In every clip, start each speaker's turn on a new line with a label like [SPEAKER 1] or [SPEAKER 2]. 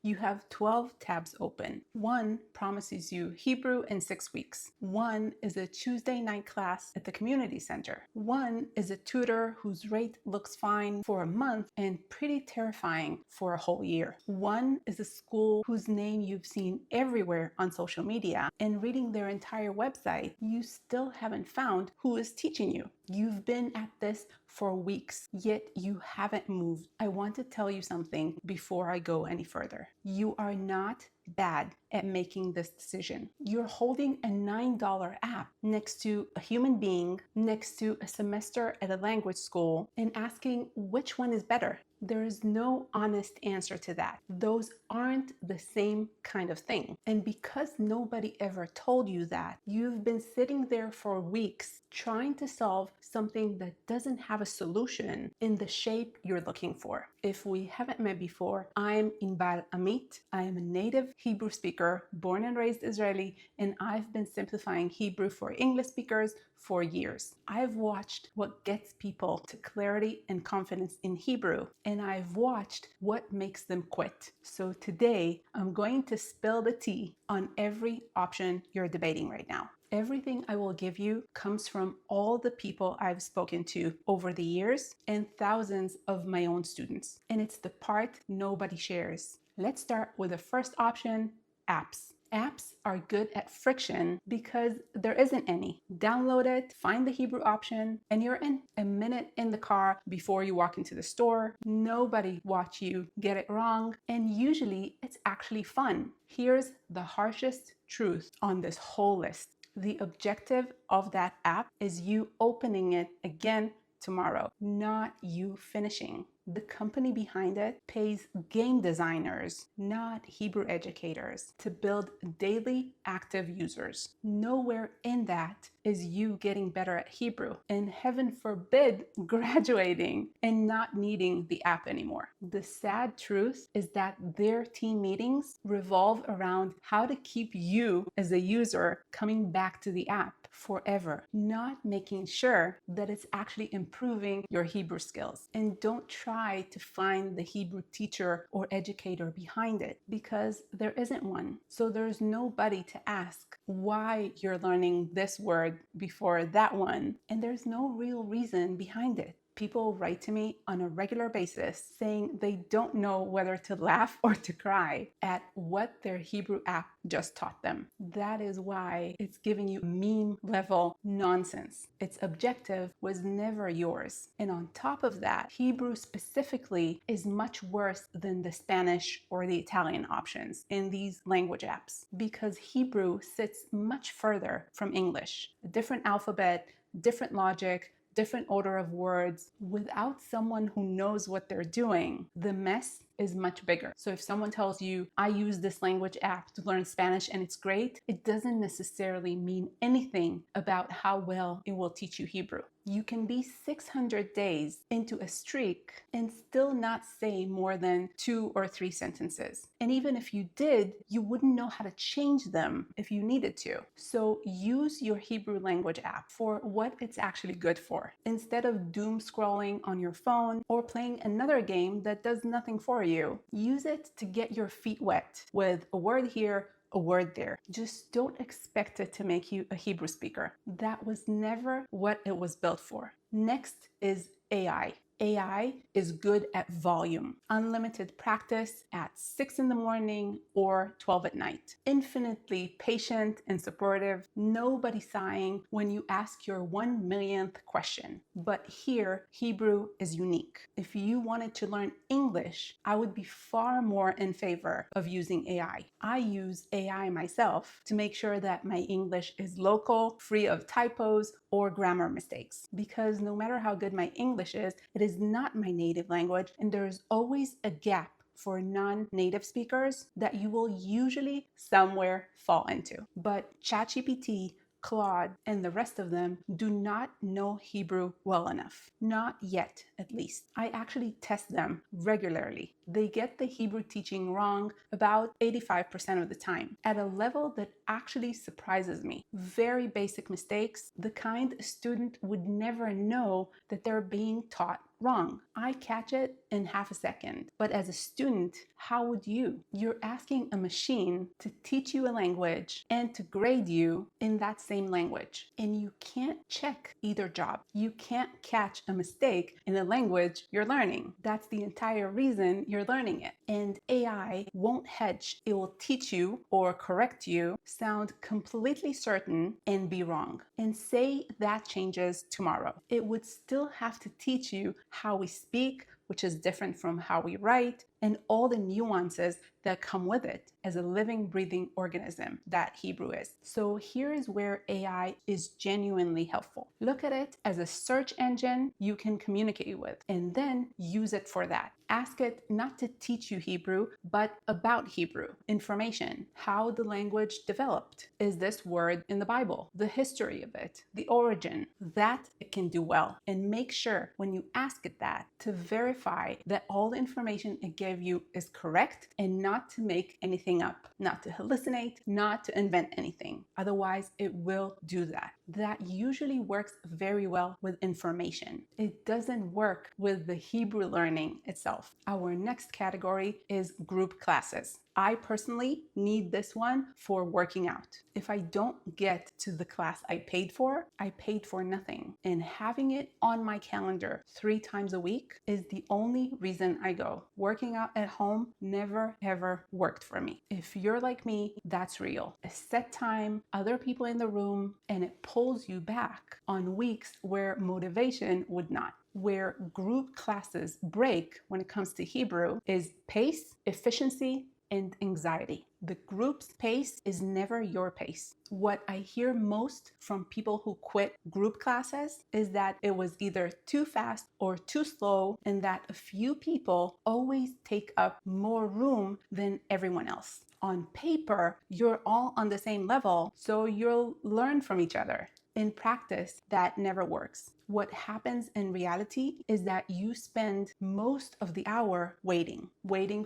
[SPEAKER 1] you have 12 tabs open. One promises you Hebrew in 6 weeks. One is a Tuesday night class at the community center. One is a tutor whose rate looks fine for a month and pretty terrifying for a whole year. One is a school whose name you've seen everywhere on social media, and reading their entire website, you still haven't found who is teaching you. You've been at this for weeks, yet you haven't moved. I want to tell you something before I go any further. You are not bad at making this decision. You're holding a $9 app next to a human being, next to a semester at a language school, and asking which one is better. There is no honest answer to that. Those aren't the same kind of thing. And because nobody ever told you that, you've been sitting there for weeks trying to solve something that doesn't have a solution in the shape you're looking for. If we haven't met before, I'm Inbal Amit. I am a native Hebrew speaker, born and raised Israeli, and I've been simplifying Hebrew for English speakers for years. I've watched what gets people to clarity and confidence in Hebrew, and I've watched what makes them quit. So today, I'm going to spill the tea on every option you're debating right now. Everything I will give you comes from all the people I've spoken to over the years and thousands of my own students. And it's the part nobody shares. Let's start with the first option, apps. Apps are good at friction because there isn't any. Download it, find the Hebrew option, and you're in. A minute in the car before you walk into the store. Nobody watch you get it wrong, and usually it's actually fun. Here's the harshest truth on this whole list. The objective of that app is you opening it again tomorrow, not you finishing. The company behind it pays game designers, not Hebrew educators, to build daily active users. Nowhere in that is you getting better at Hebrew, and heaven forbid graduating and not needing the app anymore. The sad truth is that their team meetings revolve around how to keep you as a user coming back to the app forever, not making sure that it's actually improving your Hebrew skills. And don't try to find the Hebrew teacher or educator behind it, because there isn't one. So there's nobody to ask why you're learning this word before that one, and there's no real reason behind it. People write to me on a regular basis saying they don't know whether to laugh or to cry at what their Hebrew app just taught them. That is why it's giving you meme level nonsense. Its objective was never yours. And on top of that, Hebrew specifically is much worse than the Spanish or the Italian options in these language apps, because Hebrew sits much further from English. A different alphabet, different logic, different order of words. Without someone who knows what they're doing, the mess is much bigger. So if someone tells you, I use this language app to learn Spanish and it's great, it doesn't necessarily mean anything about how well it will teach you Hebrew. You can be 600 days into a streak and still not say more than 2 or 3 sentences. And even if you did, you wouldn't know how to change them if you needed to. So use your Hebrew language app for what it's actually good for, instead of doom scrolling on your phone or playing another game that does nothing for you. Use it to get your feet wet with a word here, a word there. Just don't expect it to make you a Hebrew speaker. That was never what it was built for. Next is AI. AI is good at volume, unlimited practice at 6 in the morning or 12 at night. Infinitely patient and supportive, nobody sighing when you ask your 1 millionth question. But here, Hebrew is unique. If you wanted to learn English, I would be far more in favor of using AI. I use AI myself to make sure that my English is local, free of typos or grammar mistakes. Because no matter how good my English is, it is not my native language, and there is always a gap for non-native speakers that you will usually somewhere fall into. But ChatGPT, Claude, and the rest of them do not know Hebrew well enough. Not yet, at least. I actually test them regularly. They get the Hebrew teaching wrong about 85% of the time, at a level that actually surprises me. Very basic mistakes, the kind a student would never know that they're being taught wrong. I catch it in half a second. But as a student, how would you? You're asking a machine to teach you a language and to grade you in that same language. And you can't check either job. You can't catch a mistake in a language you're learning. That's the entire reason you're learning it. And AI won't hedge. It will teach you or correct you, sound completely certain, and be wrong. And say that changes tomorrow. It would still have to teach you how we speak, which is different from how we write, and all the nuances that come with it as a living, breathing organism that Hebrew is. So here is where AI is genuinely helpful. Look at it as a search engine you can communicate with, and then use it for that. Ask it not to teach you Hebrew, but about Hebrew, information, how the language developed. Is this word in the Bible? The history of it, the origin. That it can do well. And make sure when you ask it that to verify that all the information it gave you is correct and not to make anything up, not to hallucinate, not to invent anything. Otherwise, it will do that. That usually works very well with information. It doesn't work with the Hebrew learning itself. Our next category is group classes. I personally need this one for working out. If I don't get to the class I paid for nothing. And having it on my calendar 3 times a week is the only reason I go. Working out at home never ever worked for me. If you're like me, that's real. A set time, other people in the room, and it pulls you back on weeks where motivation would not. Where group classes break when it comes to Hebrew is pace, efficiency, and anxiety. The group's pace is never your pace. What I hear most from people who quit group classes is that it was either too fast or too slow, and that a few people always take up more room than everyone else. On paper, you're all on the same level, so you'll learn from each other. In practice, that never works. What happens in reality is that you spend most of the hour waiting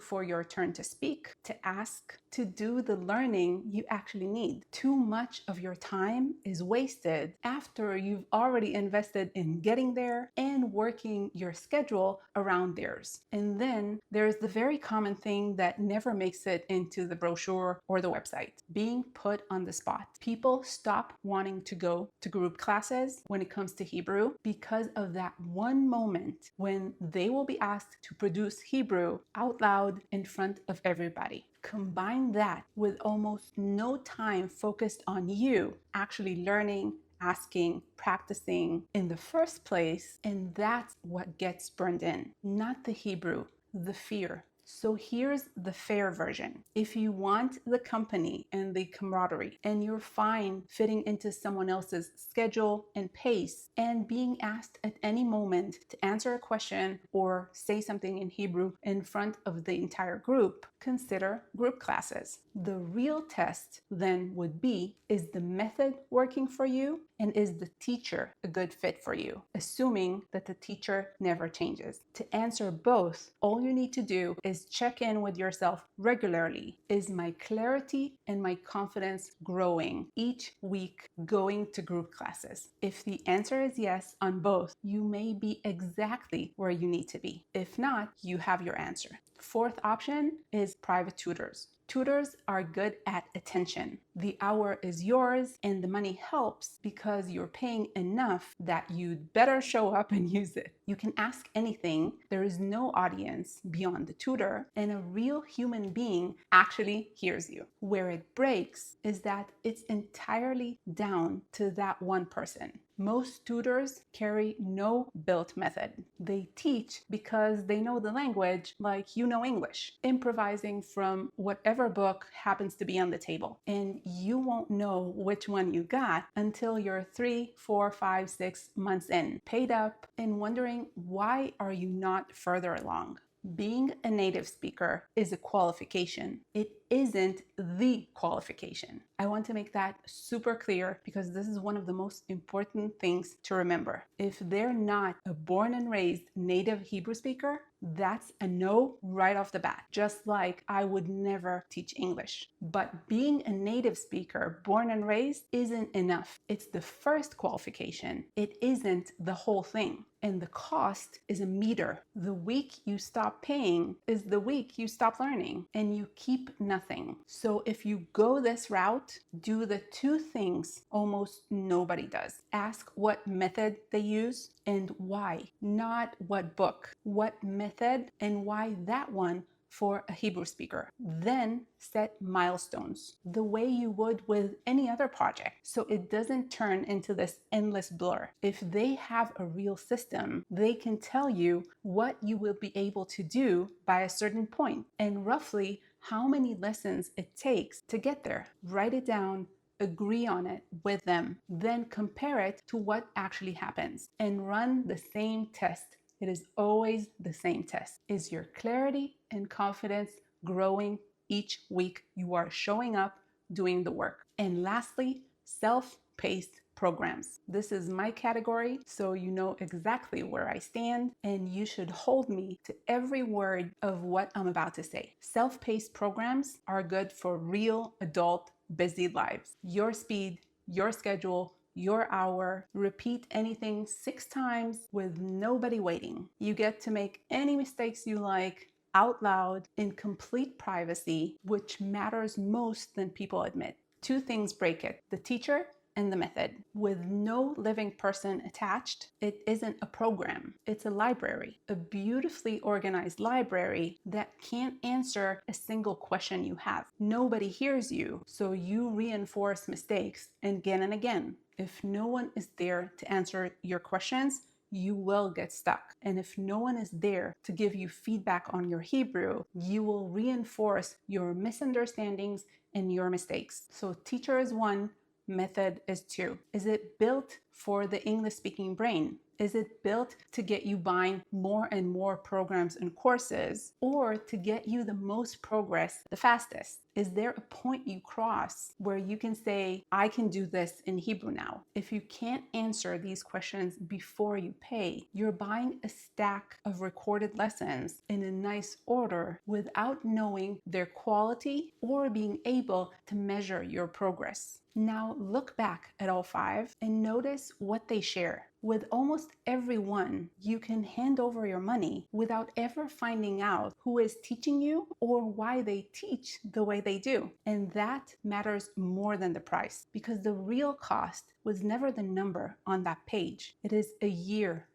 [SPEAKER 1] for your turn to speak, to ask, to do the learning you actually need. Too much of your time is wasted after you've already invested in getting there and working your schedule around theirs. And then there's the very common thing that never makes it into the brochure or the website: being put on the spot. People stop wanting to go to group classes when it comes to Hebrew because of that one moment when they will be asked to produce Hebrew out loud in front of everybody. Combine that with almost no time focused on you actually learning, asking, practicing in the first place, and that's what gets burned in. Not the Hebrew, the fear. So here's the fair version. If you want the company and the camaraderie, and you're fine fitting into someone else's schedule and pace, and being asked at any moment to answer a question or say something in Hebrew in front of the entire group, consider group classes. The real test then would be, is the method working for you? And is the teacher a good fit for you? Assuming that the teacher never changes. To answer both, all you need to do is check in with yourself regularly. Is my clarity and my confidence growing each week going to group classes? If the answer is yes on both, you may be exactly where you need to be. If not, you have your answer. Fourth option is private tutors. Tutors are good at attention. The hour is yours and the money helps because you're paying enough that you'd better show up and use it. You can ask anything. There is no audience beyond the tutor, and a real human being actually hears you. Where it breaks is that it's entirely down to that one person. Most tutors carry no built method. They teach because they know the language like you know English, improvising from whatever book happens to be on the table. And you won't know which one you got until you're 3, 4, 5, 6 months in, paid up and wondering, why are you not further along? Being a native speaker is a qualification. It isn't the qualification. I want to make that super clear because this is one of the most important things to remember. If they're not a born and raised native Hebrew speaker, that's a no right off the bat. Just like I would never teach English. But being a native speaker, born and raised, isn't enough. It's the first qualification. It isn't the whole thing. and the cost is a meter. The week you stop paying is the week you stop learning, and you keep nothing. So if you go this route, do the two things almost nobody does. Ask what method they use and why, not what book, what method and why that one for a Hebrew speaker. Then set milestones the way you would with any other project, so it doesn't turn into this endless blur. If they have a real system, they can tell you what you will be able to do by a certain point and roughly how many lessons it takes to get there. Write it down, agree on it with them, then compare it to what actually happens and run the same test. It is always the same test. Is your clarity and confidence growing each week you are showing up doing the work? And lastly, self-paced programs. This is my category, so you know exactly where I stand, and you should hold me to every word of what I'm about to say. Self-paced programs are good for real adult busy lives. Your speed, your schedule, your hour. Repeat anything 6 times with nobody waiting. You get to make any mistakes you like out loud in complete privacy, which matters most than people admit. 2 things break it: the teacher and the method. With no living person attached, it isn't a program, it's a library, a beautifully organized library that can't answer a single question you have. Nobody hears you, so you reinforce mistakes again and again. If no one is there to answer your questions, you will get stuck. And if no one is there to give you feedback on your Hebrew, you will reinforce your misunderstandings and your mistakes. So teacher is 1, method is 2. Is it built for the English-speaking brain? Is it built to get you buying more and more programs and courses, or to get you the most progress the fastest? Is there a point you cross where you can say, I can do this in Hebrew now? If you can't answer these questions before you pay, you're buying a stack of recorded lessons in a nice order without knowing their quality or being able to measure your progress. Now look back at all 5 and notice what they share. With almost everyone, you can hand over your money without ever finding out who is teaching you or why they teach the way they do. And that matters more than the price, because the real cost was never the number on that page. It is a year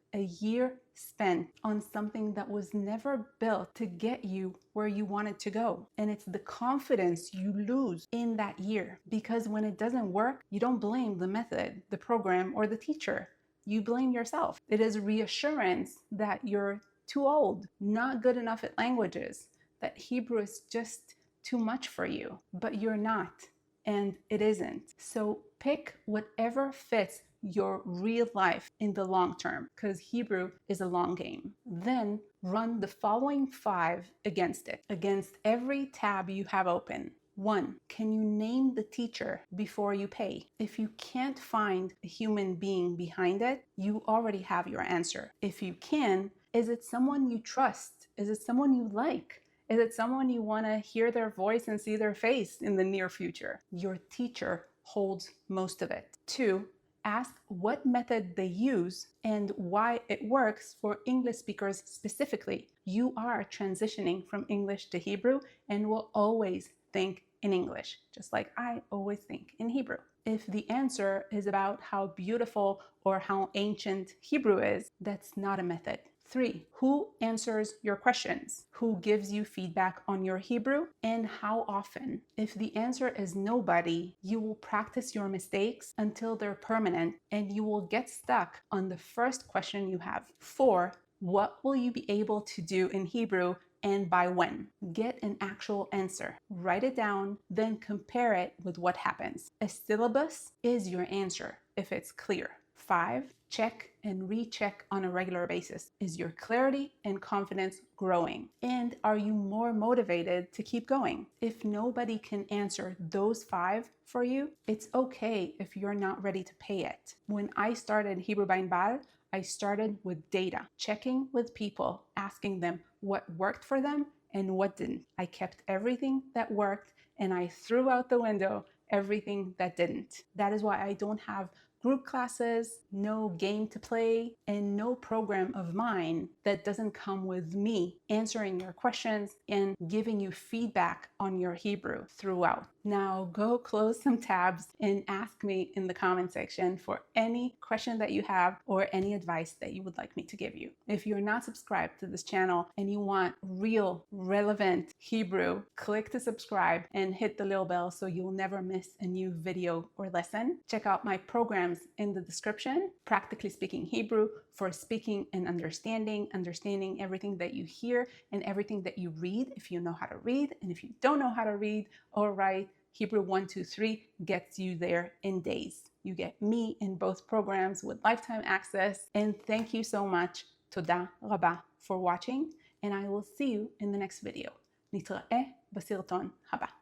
[SPEAKER 1] spent on something that was never built to get you where you wanted to go. And it's the confidence you lose in that year, because when it doesn't work, you don't blame the method, the program, or the teacher. You blame yourself. It is reassurance that you're too old, not good enough at languages, that Hebrew is just too much for you, but you're not, and it isn't. So pick whatever fits your real life in the long term, because Hebrew is a long game. Then run the following 5 against it, against every tab you have open. 1, can you name the teacher before you pay? If you can't find a human being behind it, you already have your answer. If you can, is it someone you trust? Is it someone you like? Is it someone you want to hear their voice and see their face in the near future? Your teacher holds most of it. 2, ask what method they use and why it works for English speakers specifically. You are transitioning from English to Hebrew and will always think in English, just like I always think in Hebrew. If the answer is about how beautiful or how ancient Hebrew is, that's not a method. 3, who answers your questions? Who gives you feedback on your Hebrew, and how often? If the answer is nobody, you will practice your mistakes until they're permanent, and you will get stuck on the first question you have. 4, what will you be able to do in Hebrew and by when? Get an actual answer. Write it down, then compare it with what happens. A syllabus is your answer if it's clear. 5, check and recheck on a regular basis. Is your clarity and confidence growing? And are you more motivated to keep going? If nobody can answer those 5 for you, it's okay if you're not ready to pay it. When I started Hebrew Bal, I started with data, checking with people, asking them what worked for them and what didn't. I kept everything that worked and I threw out the window everything that didn't. That is why I don't have group classes, no game to play, and no program of mine that doesn't come with me answering your questions and giving you feedback on your Hebrew throughout. Now go close some tabs and ask me in the comment section for any question that you have or any advice that you would like me to give you. If you're not subscribed to this channel and you want real, relevant Hebrew, click to subscribe and hit the little bell so you'll never miss a new video or lesson. Check out my programs in the description. Practically Speaking Hebrew for speaking and understanding everything that you hear and everything that you read if you know how to read. And if you don't know how to read or write, Hebrew 123 gets you there in days. You get me in both programs with lifetime access. And thank you so much. Toda raba for watching. And I will see you in the next video. נתראה בסרטון הבא.